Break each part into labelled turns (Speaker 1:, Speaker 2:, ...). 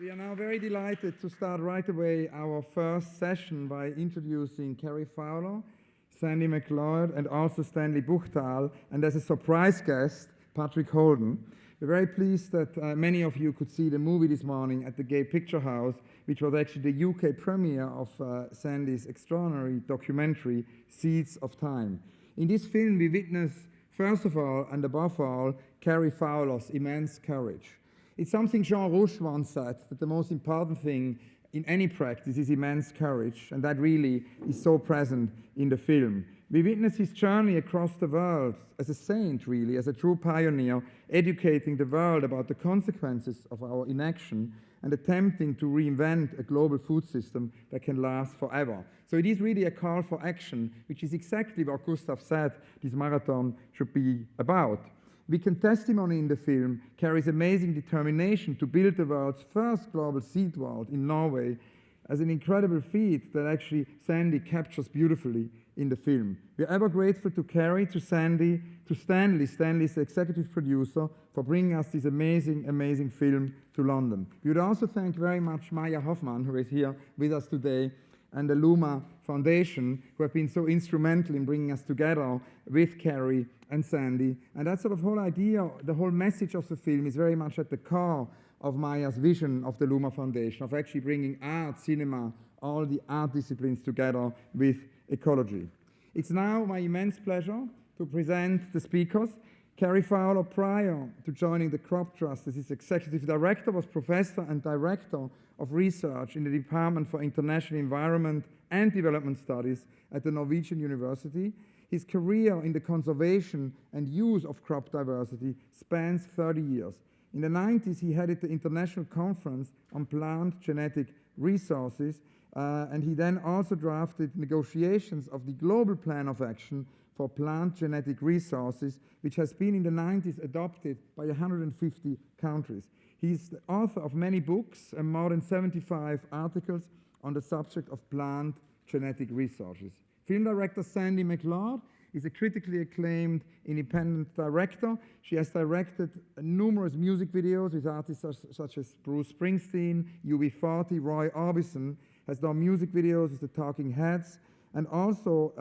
Speaker 1: We are now very delighted to start right away our first session by introducing Cary Fowler, Sandy McLeod, and also Stanley Buchthal, and as a surprise guest, Patrick Holden. We're very pleased that many of you could see the movie this morning at the Gay Picture House, which was actually the UK premiere of Sandy's extraordinary documentary, Seeds of Time. In this film, we witness, first of all, and above all, Cary Fowler's immense courage. It's something Jean Rouch once said, that the most important thing in any practice is immense courage, and that really is so present in the film. We witness his journey across the world as a saint, really, as a true pioneer, educating the world about the consequences of our inaction and attempting to reinvent a global food system that can last forever. So it is really a call for action, which is exactly what Gustav said this marathon should be about. We can testimony in the film Cary's amazing determination to build the world's first global seed vault in Norway as an incredible feat that actually Sandy captures beautifully in the film. We are ever grateful to Cary, to Sandy, to Stanley. Stanley is the executive producer for bringing us this amazing, amazing film to London. We would also thank very much Maya Hoffman, who is here with us today, and the Luma Foundation, who have been so instrumental in bringing us together with Cary and Sandy. And that sort of whole idea, the whole message of the film is very much at the core of Maya's vision of the Luma Foundation, of actually bringing art, cinema, all the art disciplines together with ecology. It's now my immense pleasure to present the speakers. Cary Fowler, prior to joining the Crop Trust as its executive director, was professor and director of research in the Department for International Environment and Development Studies at the Norwegian University. His career in the conservation and use of crop diversity spans 30 years. In the 90s, he headed the International Conference on Plant Genetic Resources, and he then also drafted negotiations of the Global Plan of Action for Plant Genetic Resources, which has been in the 90s adopted by 150 countries. He's the author of many books and more than 75 articles on the subject of plant genetic resources. Film director Sandy McLeod is a critically acclaimed independent director. She has directed numerous music videos with artists such as Bruce Springsteen, UB40, Roy Orbison, has done music videos with the Talking Heads, and also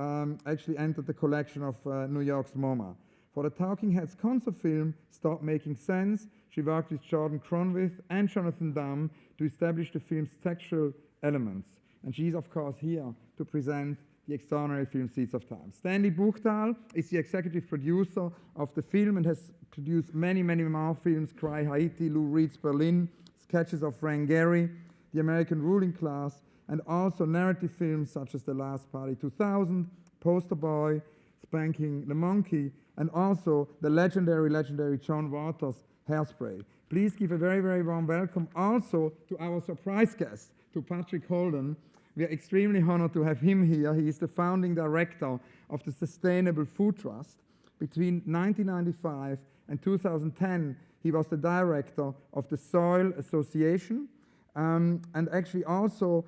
Speaker 1: actually entered the collection of New York's MoMA. For the Talking Heads concert film, Stop Making Sense, she worked with Jordan Cronwith and Jonathan Damm to establish the film's textual elements. And she is, of course, here to present the extraordinary film Seeds of Time. Stanley Buchthal is the executive producer of the film and has produced many, many more films: Cry Haiti, Lou Reed's Berlin, Sketches of Frank Gehry, The American Ruling Class, and also narrative films such as The Last Party 2000, Poster Boy, Spanking the Monkey, and also the legendary John Waters' Hairspray. Please give a very, very warm welcome also to our surprise guest, to Patrick Holden. We are extremely honored to have him here. He is the founding director of the Sustainable Food Trust. Between 1995 and 2010, he was the director of the Soil Association, and actually also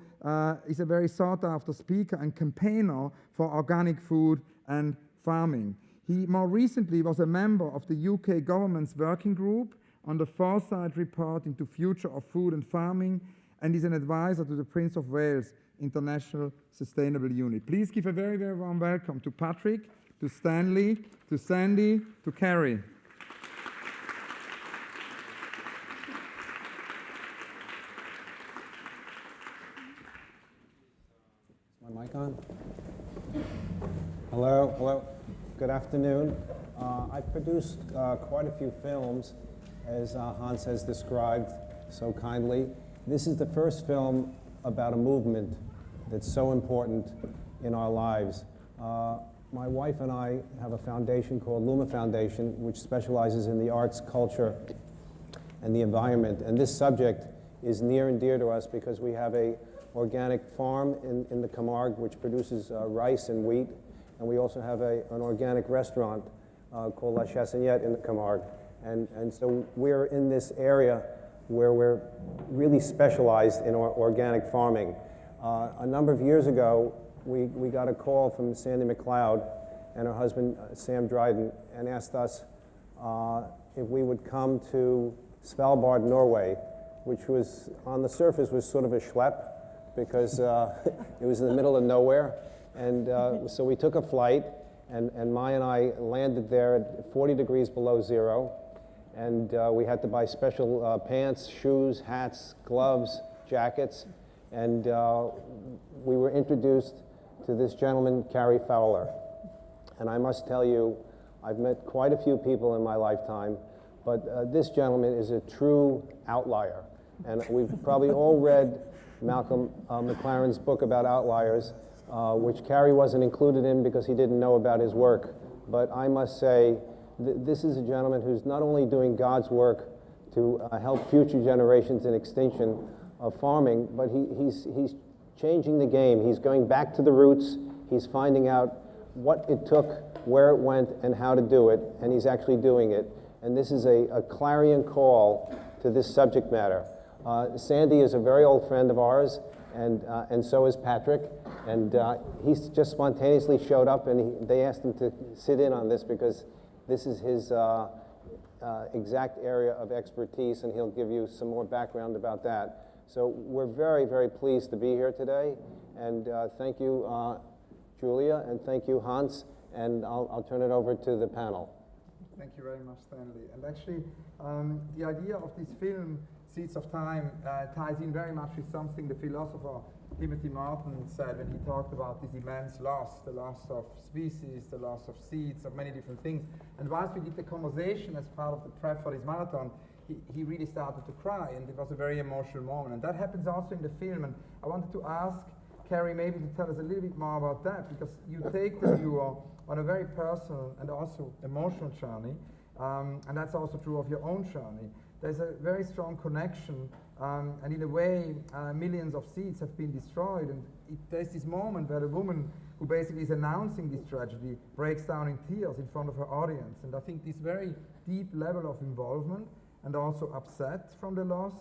Speaker 1: is a very sought-after speaker and campaigner for organic food and farming. He more recently was a member of the UK government's working group on the Foresight Report into Future of Food and Farming, and is an advisor to the Prince of Wales International Sustainable Unit. Please give a very, very warm welcome to Patrick, to Stanley, to Sandy, to Cary.
Speaker 2: Is my mic on? Hello, good afternoon. I've produced quite a few films, as Hans has described so kindly. This is the first film about a movement that's so important in our lives. My wife and I have a foundation called Luma Foundation, which specializes in the arts, culture, and the environment. And this subject is near and dear to us because we have a organic farm in the Camargue, which produces rice and wheat. And we also have an organic restaurant called La Chassignette in the Camargue. And so we're in this area where we're really specialized in organic farming. A number of years ago, we got a call from Sandy McLeod and her husband, Sam Dryden, and asked us if we would come to Svalbard, Norway, which was, on the surface, was sort of a schlep because it was in the middle of nowhere. And so we took a flight, and Maya and I landed there at 40 degrees below zero. And we had to buy special pants, shoes, hats, gloves, jackets. And we were introduced to this gentleman, Cary Fowler. And I must tell you, I've met quite a few people in my lifetime, but this gentleman is a true outlier. And we've probably all read Malcolm McLaren's book about outliers, which Cary wasn't included in because he didn't know about his work. But I must say, this is a gentleman who's not only doing God's work to help future generations in extinction of farming, but he's changing the game. He's going back to the roots. He's finding out what it took, where it went, and how to do it, and he's actually doing it. And this is a clarion call to this subject matter. Sandy is a very old friend of ours, and so is Patrick. And he's just spontaneously showed up, and they asked him to sit in on this because this is his exact area of expertise, and he'll give you some more background about that. So we're very, very pleased to be here today. And thank you, Julia, and thank you, Hans. And I'll turn it over to the panel.
Speaker 1: Thank you very much, Stanley. And actually, the idea of this film, Seeds of Time, ties in very much with something the philosopher Timothy Martin said when he talked about this immense loss, the loss of species, the loss of seeds, of many different things. And whilst we did the conversation as part of the prep for this marathon, he really started to cry, and it was a very emotional moment. And that happens also in the film. And I wanted to ask Cary maybe to tell us a little bit more about that, because you take the viewer on a very personal and also emotional journey, and that's also true of your own journey. There's a very strong connection, and in a way, millions of seeds have been destroyed, and there's this moment where the woman who basically is announcing this tragedy breaks down in tears in front of her audience. And I think this very deep level of involvement and also upset from the loss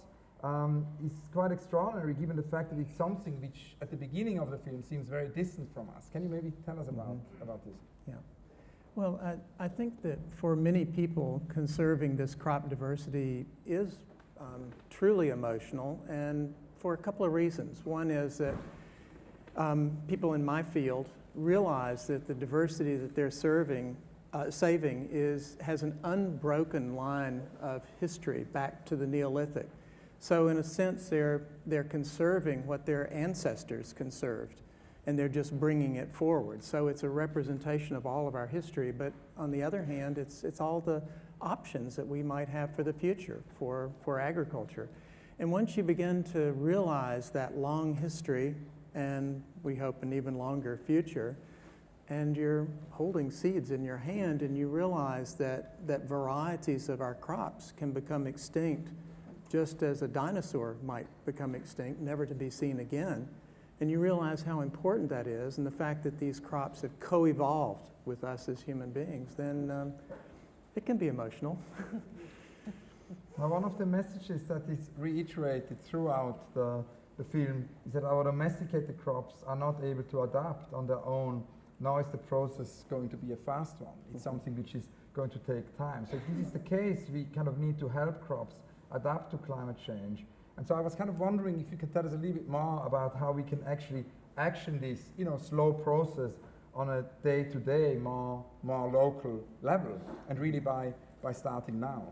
Speaker 1: is quite extraordinary, given the fact that it's something which at the beginning of the film seems very distant from us. Can you maybe tell us about this?
Speaker 3: Yeah. Well, I think that for many people, conserving this crop diversity is truly emotional, and for a couple of reasons. One is that people in my field realize that the diversity that they're saving has an unbroken line of history back to the Neolithic. So in a sense, they're conserving what their ancestors conserved, and they're just bringing it forward. So it's a representation of all of our history, but on the other hand, it's all the options that we might have for the future for agriculture. And once you begin to realize that long history, and we hope an even longer future, and you're holding seeds in your hand, and you realize that varieties of our crops can become extinct just as a dinosaur might become extinct, never to be seen again. And you realize how important that is, and the fact that these crops have co-evolved with us as human beings, then it can be emotional.
Speaker 1: Now, one of the messages that is reiterated throughout the film is that our domesticated crops are not able to adapt on their own, nor is the process going to be a fast one. It's something which is going to take time. So if this is the case, we kind of need to help crops adapt to climate change. And so I was kind of wondering if you could tell us a little bit more about how we can actually action this, slow process on a day-to-day, more local level, and really by starting now.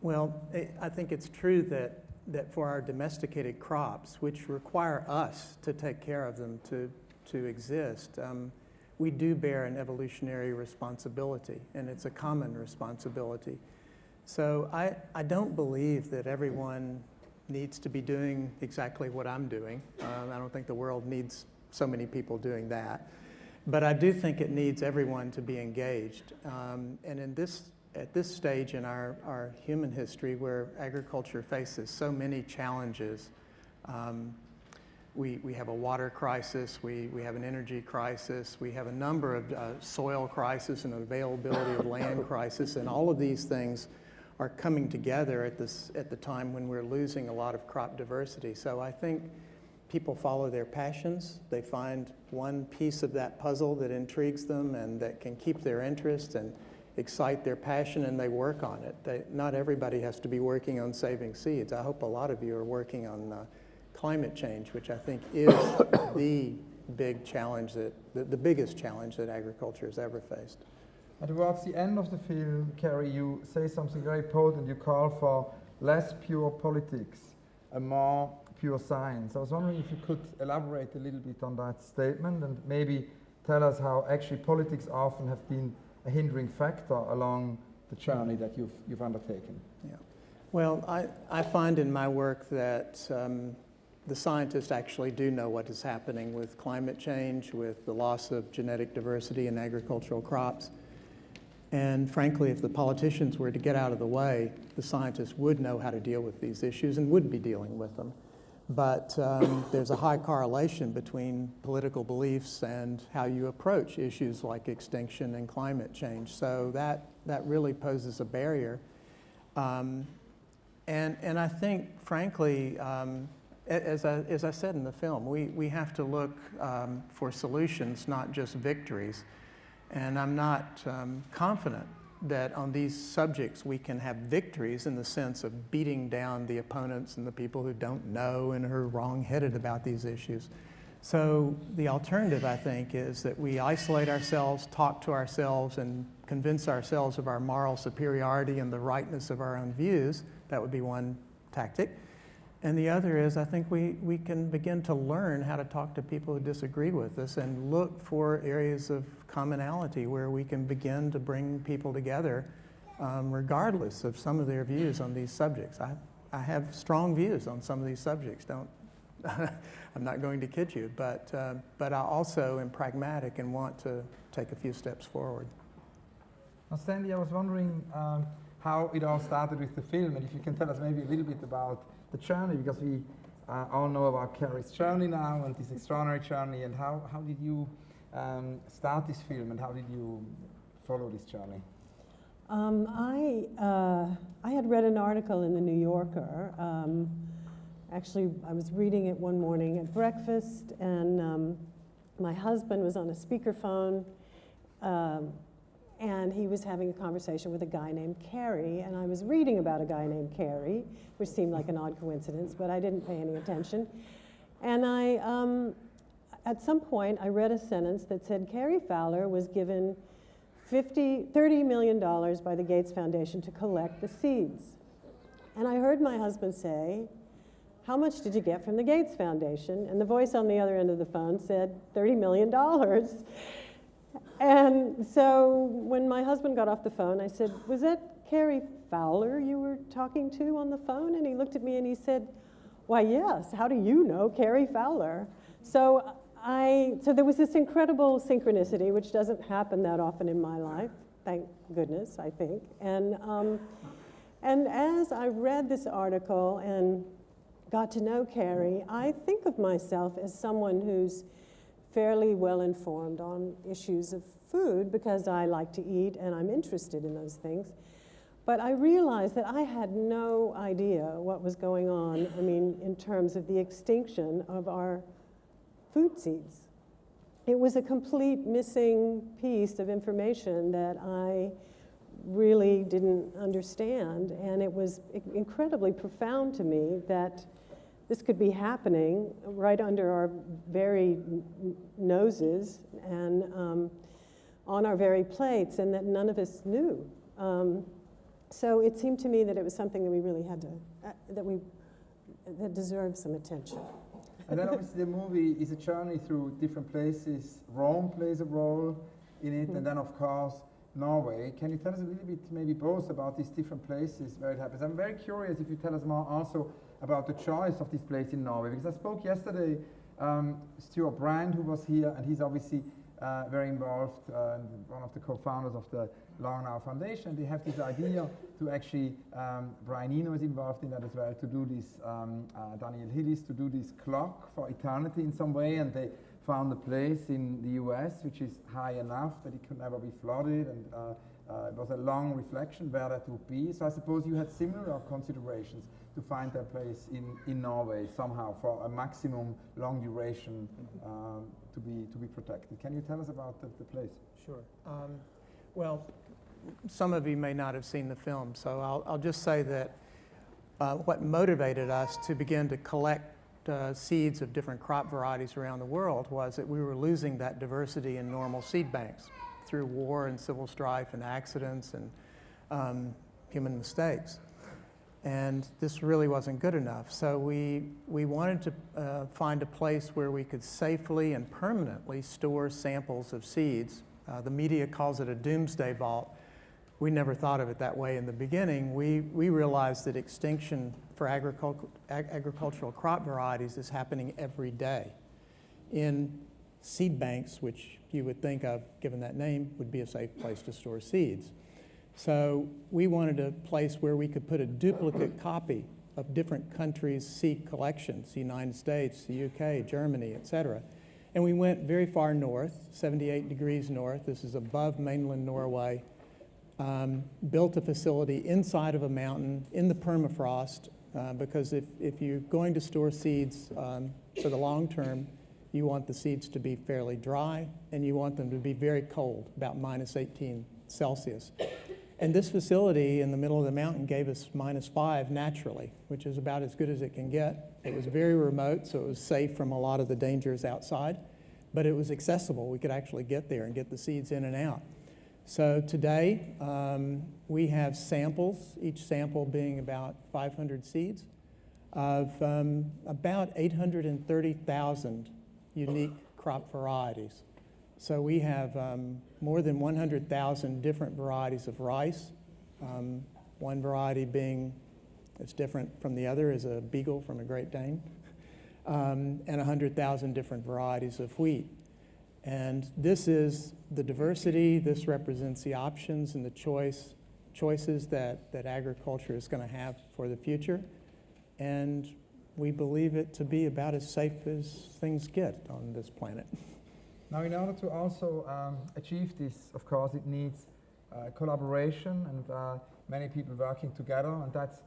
Speaker 3: Well, I think it's true that for our domesticated crops, which require us to take care of them to exist, we do bear an evolutionary responsibility, and it's a common responsibility. So I don't believe that everyone needs to be doing exactly what I'm doing. I don't think the world needs so many people doing that. But I do think it needs everyone to be engaged. And at this stage in our human history, where agriculture faces so many challenges, we have a water crisis, we have an energy crisis, we have a number of soil crisis and availability of land crisis, and all of these things are coming together at the time when we're losing a lot of crop diversity. So I think people follow their passions. They find one piece of that puzzle that intrigues them and that can keep their interest, and excite their passion and they work on it. Not everybody has to be working on saving seeds. I hope a lot of you are working on climate change, which I think is the big challenge, the biggest challenge that agriculture has ever faced.
Speaker 1: And towards the end of the film, Cary, you say something very potent. You call for less pure politics and more pure science. I was wondering if you could elaborate a little bit on that statement and maybe tell us how actually politics often have been a hindering factor along the journey that you've undertaken.
Speaker 3: Yeah. Well, I find in my work that the scientists actually do know what is happening with climate change, with the loss of genetic diversity in agricultural crops. And frankly, if the politicians were to get out of the way, the scientists would know how to deal with these issues and would be dealing with them. But there's a high correlation between political beliefs and how you approach issues like extinction and climate change. So that really poses a barrier. And I think, frankly, as I said in the film, we have to look for solutions, not just victories. And I'm not confident that on these subjects we can have victories in the sense of beating down the opponents and the people who don't know and are wrong-headed about these issues. So the alternative, I think, is that we isolate ourselves, talk to ourselves, and convince ourselves of our moral superiority and the rightness of our own views. That would be one tactic. And the other is, I think we can begin to learn how to talk to people who disagree with us and look for areas of commonality where we can begin to bring people together regardless of some of their views on these subjects. I have strong views on some of these subjects. I'm not going to kid you, but I also am pragmatic and want to take a few steps forward.
Speaker 1: Now, Stanley, I was wondering how it all started with the film, and if you can tell us maybe a little bit about the journey, because we all know about Cary's journey now and this extraordinary journey, and how did you start this film and how did you follow this journey?
Speaker 4: I had read an article in the New Yorker. Actually, I was reading it one morning at breakfast, and my husband was on a speakerphone, and he was having a conversation with a guy named Cary, and I was reading about a guy named Cary, which seemed like an odd coincidence, but I didn't pay any attention. And at some point, I read a sentence that said Cary Fowler was given $30 million by the Gates Foundation to collect the seeds. And I heard my husband say, "How much did you get from the Gates Foundation?" And the voice on the other end of the phone said, $30 million. And so when my husband got off the phone, I said, "Was that Cary Fowler you were talking to on the phone?" And he looked at me and he said, "Why, yes. How do you know Cary Fowler?" So there was this incredible synchronicity, which doesn't happen that often in my life, thank goodness, I think. And as I read this article and got to know Cary, I think of myself as someone who's fairly well informed on issues of food because I like to eat and I'm interested in those things. But I realized that I had no idea what was going on, in terms of the extinction of our food seeds. It was a complete missing piece of information that I really didn't understand, and it was incredibly profound to me that this could be happening right under our very noses and on our very plates, and that none of us knew. So it seemed to me that it was something that we really had to, that deserved some attention.
Speaker 1: And then obviously the movie is a journey through different places. Rome plays a role in it, and then of course Norway. Can you tell us a little bit maybe both about these different places where it happens? I'm very curious if you tell us more also about the choice of this place in Norway, because I spoke yesterday Stuart Brand, who was here, and he's obviously very involved, one of the co-founders of the Lauernau Foundation. They have this idea to actually, Brian Eno is involved in that as well, to do this, Daniel Hillis, to do this clock for eternity in some way, and they found a place in the US which is high enough that it could never be flooded, and it was a long reflection where that would be. So I suppose you had similar considerations to find that place in Norway somehow for a maximum long duration to be protected. Can you tell us about the place?
Speaker 3: Sure. Well, some of you may not have seen the film, so I'll just say that what motivated us to begin to collect seeds of different crop varieties around the world was that we were losing that diversity in normal seed banks through war and civil strife and accidents and human mistakes. And this really wasn't good enough. So we wanted to find a place where we could safely and permanently store samples of seeds. The media calls it a doomsday vault. We never thought of it that way in the beginning. We realized that extinction for agricultural crop varieties is happening every day in seed banks, which you would think of, given that name, would be a safe place to store seeds. So we wanted a place where we could put a duplicate copy of different countries' seed collections, the United States, the UK, Germany, et cetera. And we went very far north, 78 degrees north. This is above mainland Norway. Built a facility inside of a mountain in the permafrost because if you're going to store seeds for the long term, you want the seeds to be fairly dry and you want them to be very cold, about minus 18 Celsius. And this facility in the middle of the mountain gave us -5 naturally, which is about as good as it can get. It was very remote, so it was safe from a lot of the dangers outside, but it was accessible. We could actually get there and get the seeds in and out. So today, we have samples, each sample being about 500 seeds, of about 830,000 unique crop varieties. So we have more than 100,000 different varieties of rice. One variety being that's different from the other is a beagle from a Great Dane, and 100,000 different varieties of wheat. And this is the diversity. This represents the options and the choices that agriculture is going to have for the future. And we believe it to be about as safe as things get on this planet.
Speaker 1: Now, in order to also achieve this, of course, it needs collaboration and many people working together. And that's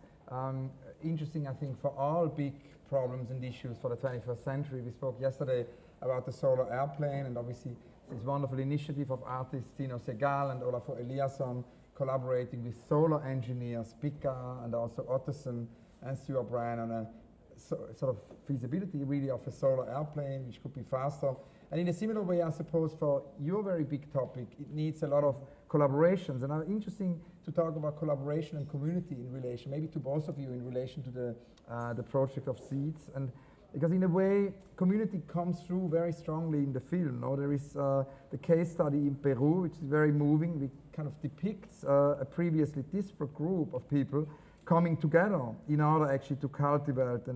Speaker 1: interesting, I think, for all big problems and issues for the 21st century. We spoke yesterday about the solar airplane, and obviously this wonderful initiative of artists Tino Segal and Olafur Eliasson collaborating with solar engineers, Pika and also Otterson and Stuart Bryan on a sort of feasibility really of a solar airplane which could be faster. And in a similar way, I suppose, for your very big topic, it needs a lot of collaborations. And it's interesting to talk about collaboration and community in relation, maybe to both of you in relation to the project of seeds. And because in a way, community comes through very strongly in the film. No? There is the case study in Peru, which is very moving. It kind of depicts a previously disparate group of people coming together in order actually to cultivate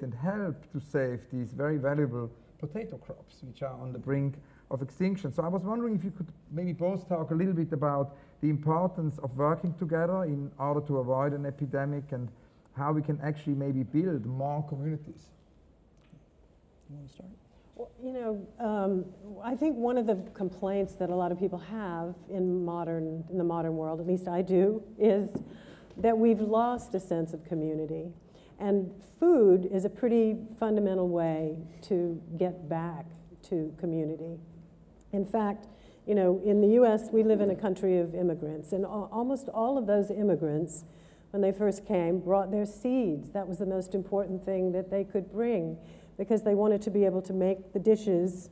Speaker 1: and help to save these very valuable potato crops, which are on the brink of extinction. So I was wondering if you could maybe both talk a little bit about the importance of working together in order to avoid an epidemic and how we can actually maybe build more communities.
Speaker 3: You want to start?
Speaker 4: Well, you know, I think one of the complaints that a lot of people have in the modern world, at least I do, is that we've lost a sense of community. And food is a pretty fundamental way to get back to community. In fact, you know, in the US, we live in a country of immigrants, and almost all of those immigrants, when they first came, brought their seeds. That was the most important thing that they could bring, because they wanted to be able to make the dishes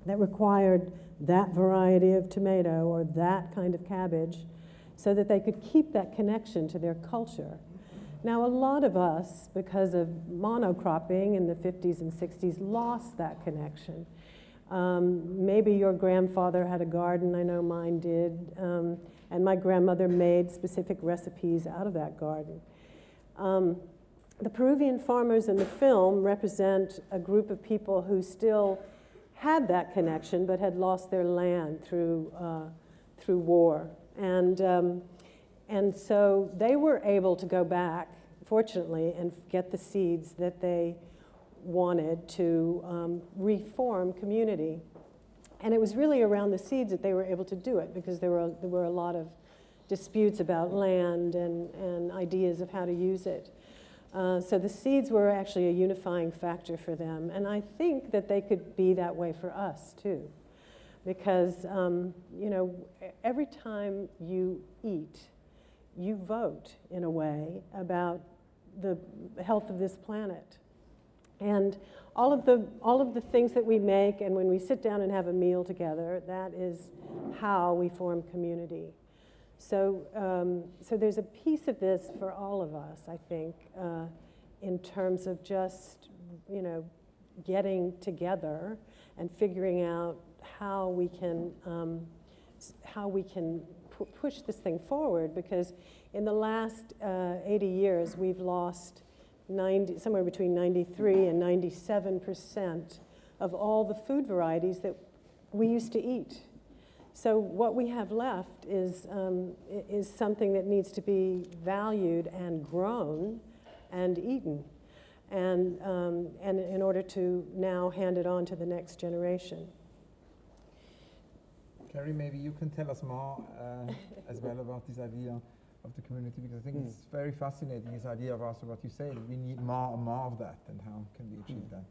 Speaker 4: that required that variety of tomato or that kind of cabbage, so that they could keep that connection to their culture. Now, a lot of us, because of monocropping in the 50s and 60s, lost that connection. Maybe your grandfather had a garden, I know mine did, and my grandmother made specific recipes out of that garden. The Peruvian farmers in the film represent a group of people who still had that connection but had lost their land through war. And so they were able to go back, fortunately, and get the seeds that they wanted to reform community. And it was really around the seeds that they were able to do it, because there were a lot of disputes about land and ideas of how to use it. So the seeds were actually a unifying factor for them. And I think that they could be that way for us, too. because, you know, every time you eat, you vote in a way about the health of this planet. And all of the things that we make, and when we sit down and have a meal together, that is how we form community. So, so there's a piece of this for all of us, I think, in terms of just, you know, getting together and figuring out how we can push this thing forward. Because in the last 80 years, we've lost somewhere between 93 and 97% of all the food varieties that we used to eat. So what we have left is something that needs to be valued and grown and eaten, and in order to now hand it on to the next generation.
Speaker 1: Cary, maybe you can tell us more as well about this idea of the community, because I think it's very fascinating, this idea of also what you say, that we need more and more of that, and how can we achieve that?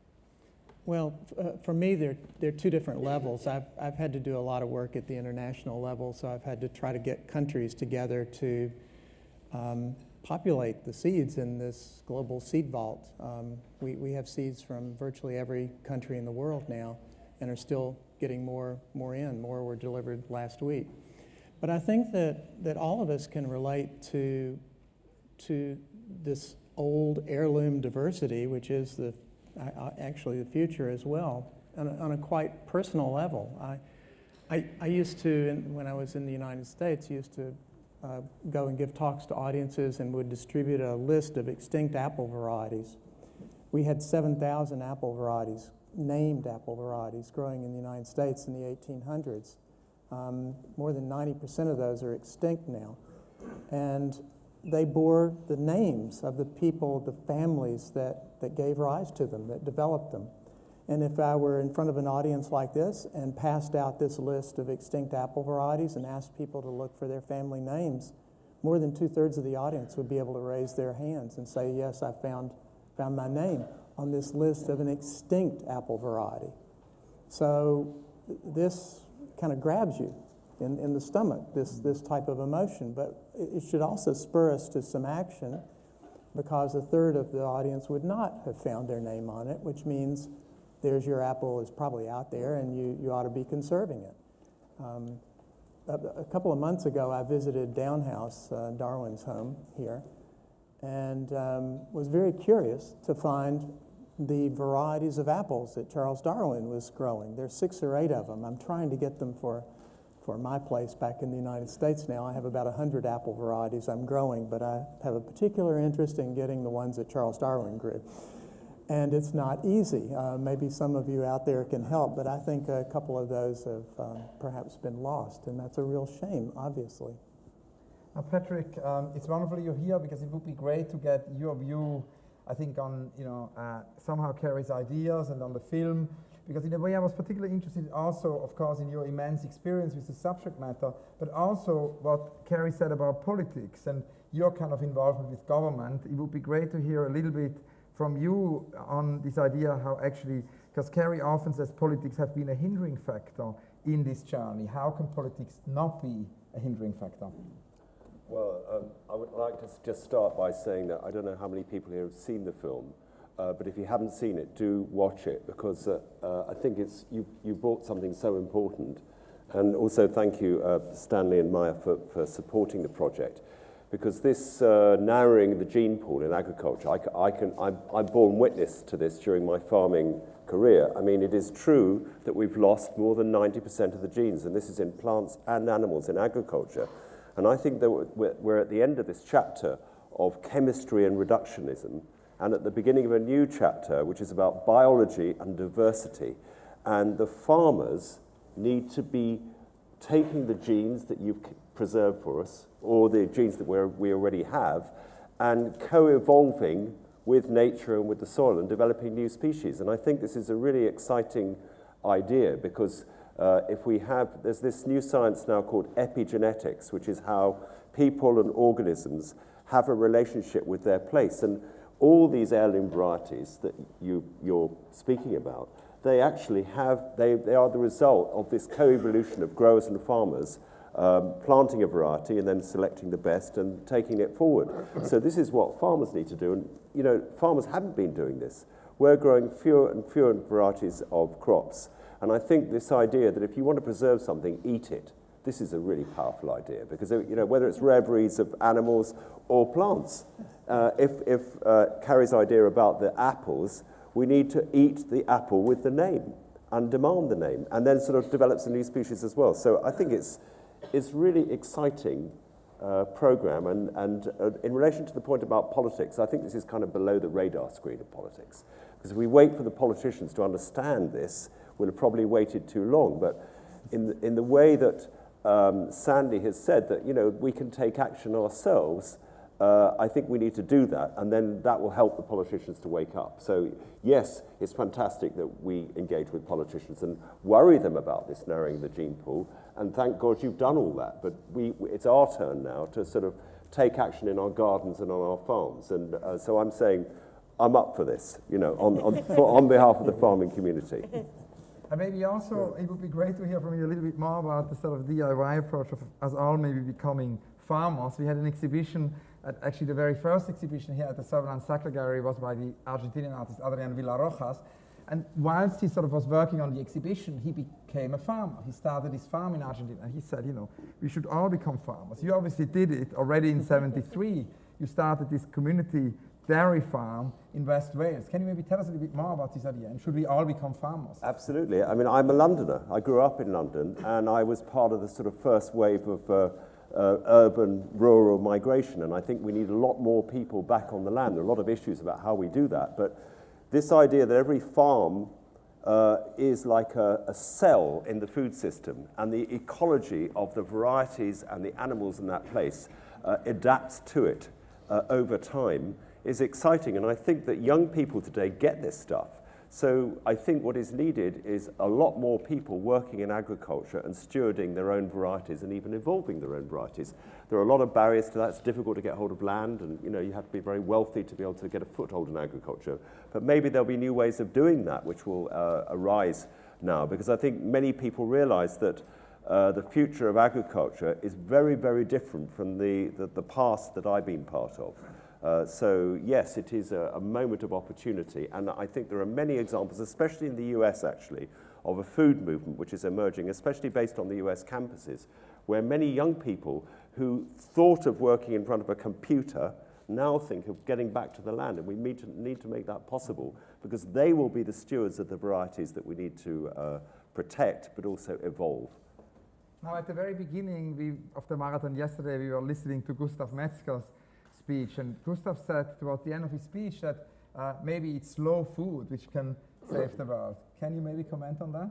Speaker 3: Well, for me, there are two different levels. I've had to do a lot of work at the international level, so I've had to try to get countries together to populate the seeds in this global seed vault. We have seeds from virtually every country in the world now, and are still getting more in. More were delivered last week. But I think that all of us can relate to this old heirloom diversity, which is actually the future as well, on a quite personal level. I used to, when I was in the United States, used to go and give talks to audiences and would distribute a list of extinct apple varieties. We had 7,000 apple varieties, named apple varieties, growing in the United States in the 1800s. More than 90% of those are extinct now. And they bore the names of the people, the families that gave rise to them, that developed them. And if I were in front of an audience like this and passed out this list of extinct apple varieties and asked people to look for their family names, more than 2/3 of the audience would be able to raise their hands and say, yes, I found my name on this list of an extinct apple variety. So this kind of grabs you in the stomach, this type of emotion. But it should also spur us to some action, because 1/3 of the audience would not have found their name on it, which means there's your apple is probably out there, and you ought to be conserving it. A couple of months ago, I visited Downhouse, Darwin's home here, and was very curious to find the varieties of apples that Charles Darwin was growing. There's 6 or 8 of them. I'm trying to get them for my place back in the United States now. I have about 100 apple varieties I'm growing, but I have a particular interest in getting the ones that Charles Darwin grew. And it's not easy. Maybe some of you out there can help, but I think a couple of those have perhaps been lost, and that's a real shame, obviously.
Speaker 1: Now, Patrick, it's wonderful you're here, because it would be great to get your view, I think, on somehow Cary's ideas and on the film, because in a way I was particularly interested also, of course, in your immense experience with the subject matter, but also what Cary said about politics and your kind of involvement with government. It would be great to hear a little bit from you on this idea how actually, because Cary often says politics have been a hindering factor in this journey. How can politics not be a hindering factor?
Speaker 5: Well, I would like to just start by saying that I don't know how many people here have seen the film, but if you haven't seen it, do watch it, because I think you brought something so important. And also thank you, Stanley and Maya, for supporting the project, because this narrowing the gene pool in agriculture, I'm born witness to this during my farming career. I mean, it is true that we've lost more than 90% of the genes, and this is in plants and animals in agriculture. And I think that we're at the end of this chapter of chemistry and reductionism, and at the beginning of a new chapter, which is about biology and diversity. And the farmers need to be taking the genes that you've preserved for us, or the genes that we already have, and co-evolving with nature and with the soil and developing new species. And I think this is a really exciting idea, because there's this new science now called epigenetics, which is how people and organisms have a relationship with their place. And all these heirloom varieties that you're speaking about, they actually they are the result of this co-evolution of growers and farmers planting a variety and then selecting the best and taking it forward. So this is what farmers need to do. And, you know, farmers haven't been doing this. We're growing fewer and fewer varieties of crops. And I think this idea that if you want to preserve something, eat it. This is a really powerful idea because, you know, whether it's rare breeds of animals or plants, if Cary's idea about the apples, we need to eat the apple with the name and demand the name, and then sort of develops a new species as well. So I think it's really exciting program, and in relation to the point about politics, I think this is kind of below the radar screen of politics. Because if we wait for the politicians to understand this, we'll have probably waited too long. But in the way that Sandy has said that, you know, we can take action ourselves, I think we need to do that, and then that will help the politicians to wake up. So yes, it's fantastic that we engage with politicians and worry them about this narrowing the gene pool, and thank God you've done all that. But it's our turn now to sort of take action in our gardens and on our farms. And so I'm saying I'm up for this, you know, on behalf of the farming community.
Speaker 1: And maybe also it would be great to hear from you a little bit more about the sort of DIY approach of us all maybe becoming farmers. We had an exhibition, actually the very first exhibition here at the Serpentine Marathon Gallery was by the Argentinian artist Adrian Villarrojas. And whilst he sort of was working on the exhibition, he became a farmer. He started his farm in Argentina, and he said, you know, we should all become farmers. You obviously did it already in '73. You started this community dairy farm in West Wales. Can you maybe tell us a little bit more about this idea, and should we all become farmers?
Speaker 5: Absolutely. I mean, I'm a Londoner. I grew up in London, and I was part of the sort of first wave of urban-rural migration, and I think we need a lot more people back on the land. There are a lot of issues about how we do that, but this idea that every farm is like a cell in the food system, and the ecology of the varieties and the animals in that place adapts to it over time is exciting. And I think that young people today get this stuff. So I think what is needed is a lot more people working in agriculture and stewarding their own varieties and even evolving their own varieties. There are a lot of barriers to that. It's difficult to get hold of land, and you know, you have to be very wealthy to be able to get a foothold in agriculture. But maybe there'll be new ways of doing that which will arise now, because I think many people realize that the future of agriculture is very, very different from the past that I've been part of. So yes, it is a moment of opportunity, and I think there are many examples, especially in the US actually, of a food movement which is emerging, especially based on the US campuses, where many young people who thought of working in front of a computer now think of getting back to the land, and we need to make that possible, because they will be the stewards of the varieties that we need to protect but also evolve.
Speaker 1: Now, at the very beginning of the marathon yesterday, we were listening to Gustav Metzger's speech, and Gustav said towards the end of his speech that maybe it's slow food which can save the world. Can you maybe comment on that?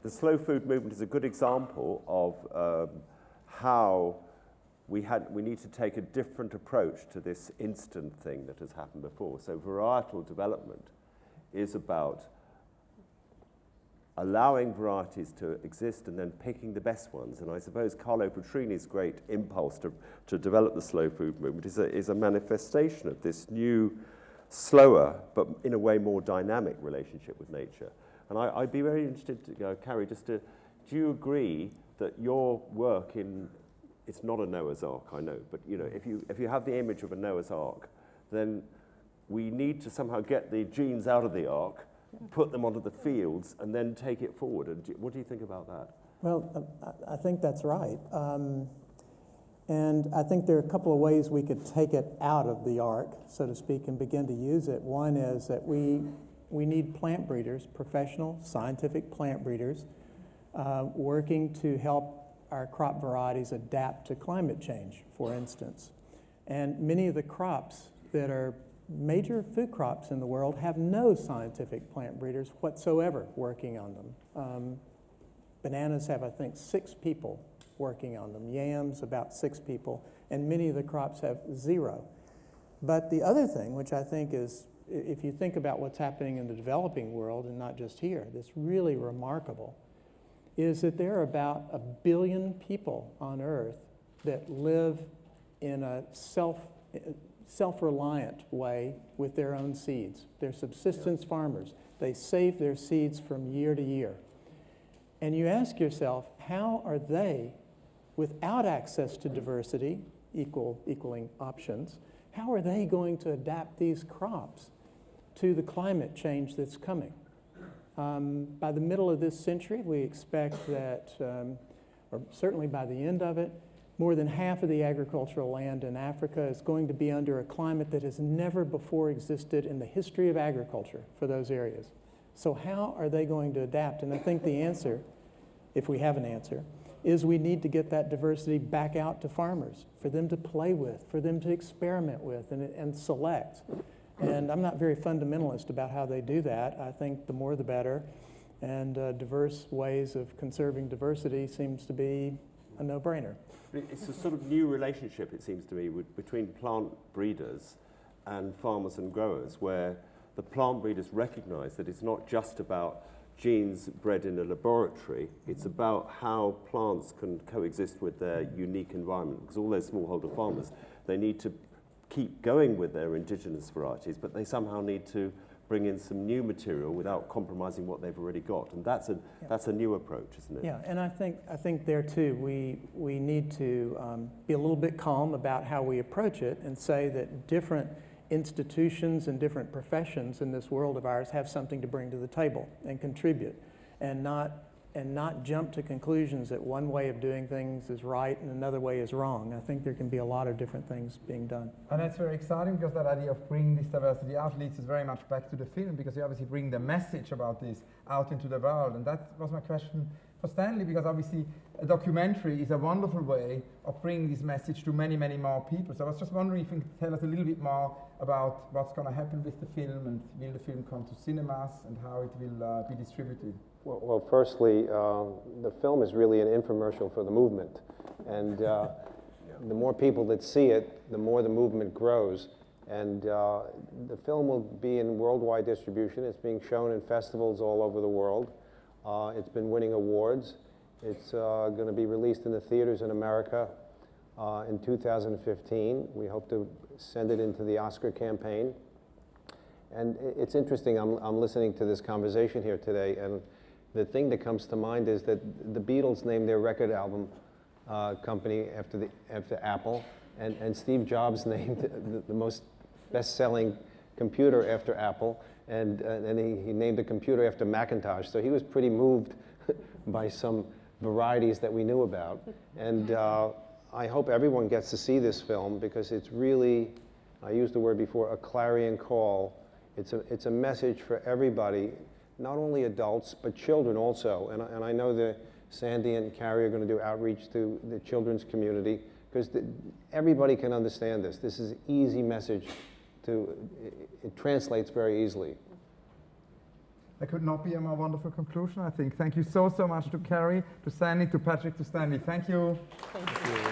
Speaker 5: The slow food movement is a good example of how we need to take a different approach to this instant thing that has happened before. So varietal development is about allowing varieties to exist and then picking the best ones. And I suppose Carlo Petrini's great impulse to develop the slow food movement is a manifestation of this new, slower, but in a way more dynamic relationship with nature. And I'd be very interested to Cary, do you agree that your work it's not a Noah's Ark, I know, but you know, if you have the image of a Noah's Ark, then we need to somehow get the genes out of the Ark, put them onto the fields, and then take it forward. And what do you think about that?
Speaker 3: Well, I think that's right. And I think there are a couple of ways we could take it out of the ark, so to speak, and begin to use it. One is that we need plant breeders, professional, scientific plant breeders, working to help our crop varieties adapt to climate change, for instance. And many of the crops that are major food crops in the world have no scientific plant breeders whatsoever working on them. Bananas have, I think, 6 people working on them. Yams, about 6 people. And many of the crops have 0. But the other thing, which I think is, if you think about what's happening in the developing world, and not just here, that's really remarkable, is that there are about 1 billion people on Earth that live in a self-reliant way with their own seeds. They're subsistence farmers. They save their seeds from year to year. And you ask yourself, how are they, without access to diversity, equaling options, how are they going to adapt these crops to the climate change that's coming? By the middle of this century, we expect that, or certainly by the end of it, more than half of the agricultural land in Africa is going to be under a climate that has never before existed in the history of agriculture for those areas. So how are they going to adapt? And I think the answer, if we have an answer, is we need to get that diversity back out to farmers, for them to play with, for them to experiment with and select. And I'm not very fundamentalist about how they do that. I think the more the better. And diverse ways of conserving diversity seems to be a no-brainer.
Speaker 5: It's a sort of new relationship, it seems to me, between plant breeders and farmers and growers, where the plant breeders recognize that it's not just about genes bred in a laboratory, it's about how plants can coexist with their unique environment. Because all those smallholder farmers, they need to keep going with their indigenous varieties, but they somehow need to bring in some new material without compromising what they've already got. And that's a new approach, isn't it?
Speaker 3: Yeah, and I think there too, we need to be a little bit calm about how we approach it and say that different institutions and different professions in this world of ours have something to bring to the table and contribute, and not jump to conclusions that one way of doing things is right and another way is wrong. I think there can be a lot of different things being done.
Speaker 1: And that's very exciting, because that idea of bringing this diversity out leads us very much back to the film, because you obviously bring the message about this out into the world. And that was my question for Stanley, because obviously a documentary is a wonderful way of bringing this message to many, many more people. So I was just wondering if you could tell us a little bit more about what's going to happen with the film, and will the film come to cinemas, and how it will be distributed.
Speaker 2: Well, firstly, the film is really an infomercial for the movement. And the more people that see it, the more the movement grows. And the film will be in worldwide distribution. It's being shown in festivals all over the world. It's been winning awards. It's going to be released in the theaters in America in 2015. We hope to send it into the Oscar campaign. And it's interesting, I'm listening to this conversation here today, and the thing that comes to mind is that the Beatles named their record album company after Apple, and Steve Jobs named the most best-selling computer after Apple, and he named a computer after Macintosh. So he was pretty moved by some varieties that we knew about. And I hope everyone gets to see this film, because it's really, I used the word before, a clarion call. It's a message for everybody, not only adults, but children also. And I know that Sandy and Cary are going to do outreach to the children's community, because everybody can understand this. This is an easy message it translates very easily.
Speaker 1: There could not be a more wonderful conclusion, I think. Thank you so much to Cary, to Stanley, to Patrick, to Stanley. Thank you.
Speaker 4: Thank you.